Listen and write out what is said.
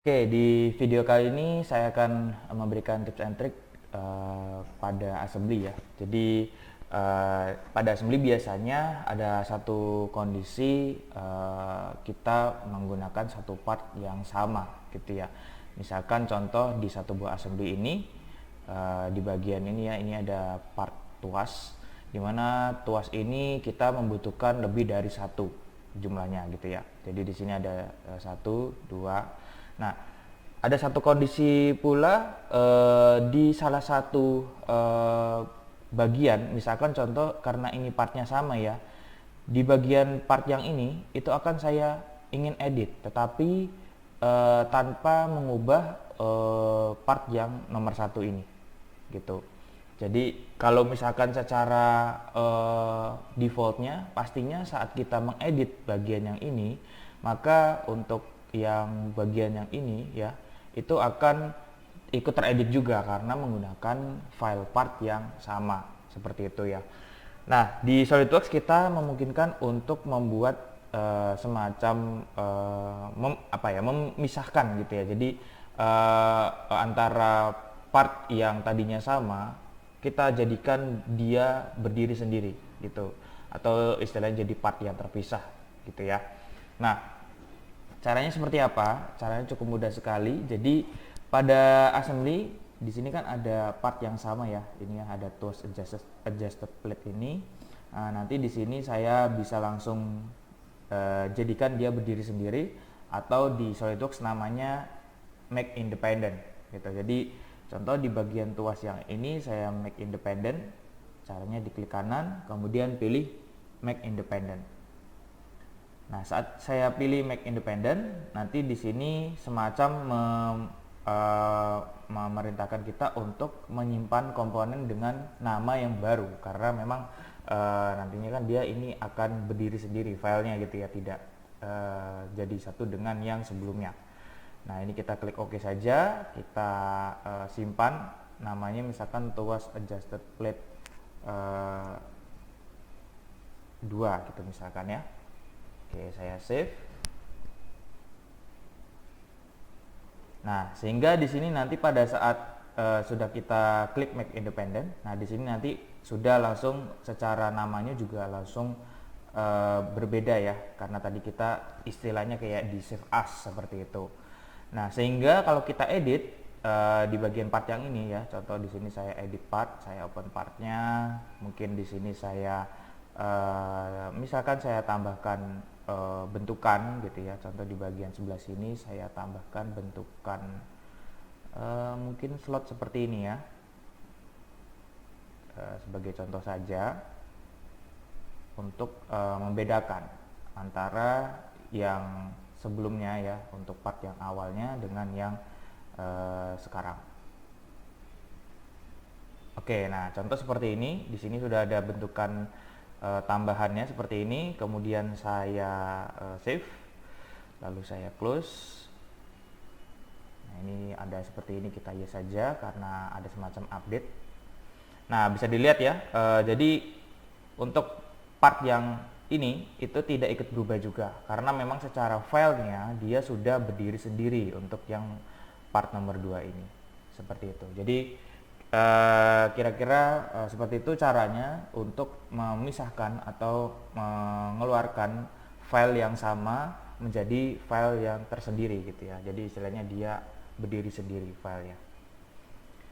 Oke, di video kali ini saya akan memberikan tips and trick pada assembly ya. Jadi pada assembly biasanya ada satu kondisi kita menggunakan satu part yang sama gitu ya. Misalkan contoh di satu buah assembly ini di bagian ini ya, ini ada part tuas, dimana tuas ini kita membutuhkan lebih dari satu jumlahnya gitu ya. Jadi di sini ada satu, dua. Nah, ada satu kondisi pula di salah satu bagian, misalkan contoh karena ini partnya sama ya, di bagian part yang ini itu akan saya ingin edit, tetapi tanpa mengubah part yang nomor satu ini, gitu. Jadi kalau misalkan secara defaultnya pastinya saat kita mengedit bagian yang ini, maka untuk yang bagian yang ini ya itu akan ikut teredit juga karena menggunakan file part yang sama seperti itu ya. Nah, di SolidWorks kita memungkinkan untuk membuat semacam memisahkan gitu ya. Jadi antara part yang tadinya sama kita jadikan dia berdiri sendiri gitu, atau istilahnya jadi part yang terpisah gitu ya. Nah, caranya seperti apa? Caranya cukup mudah sekali. Jadi pada assembly di sini kan ada part yang sama ya. Ini ada tools adjusted plate ini. Nah, nanti di sini saya bisa langsung jadikan dia berdiri sendiri, atau di SolidWorks namanya make independent gitu. Jadi contoh di bagian tuas yang ini saya make independent. Caranya diklik kanan, kemudian pilih make independent. Nah, saat saya pilih make independent, nanti di sini semacam memerintahkan kita untuk menyimpan komponen dengan nama yang baru, karena memang nantinya kan dia ini akan berdiri sendiri filenya gitu ya, tidak jadi satu dengan yang sebelumnya. Nah, ini kita klik OK saja, kita simpan namanya misalkan tuas adjusted plate 2 gitu misalkan ya. Oke, saya save. Nah, sehingga di sini nanti pada saat sudah kita klik make independent, nah di sini nanti sudah langsung secara namanya juga langsung berbeda ya, karena tadi kita istilahnya kayak di save as seperti itu. Nah, sehingga kalau kita edit di bagian part yang ini ya, contoh di sini saya edit part, saya open partnya, mungkin di sini saya misalkan saya tambahkan bentukan gitu ya, contoh di bagian sebelah sini saya tambahkan bentukan mungkin slot seperti ini ya, sebagai contoh saja untuk membedakan antara yang sebelumnya ya, untuk part yang awalnya dengan yang sekarang. Oke, nah contoh seperti ini, di sini sudah ada bentukan tambahannya seperti ini, kemudian saya save, lalu saya close. Nah, ini ada seperti ini, kita yes saja karena ada semacam update. Nah, bisa dilihat ya, jadi untuk part yang ini itu tidak ikut berubah juga, karena memang secara filenya dia sudah berdiri sendiri untuk yang part nomor 2 ini, seperti itu. Jadi kira-kira seperti itu caranya untuk memisahkan atau mengeluarkan file yang sama menjadi file yang tersendiri gitu ya. Jadi istilahnya dia berdiri sendiri filenya.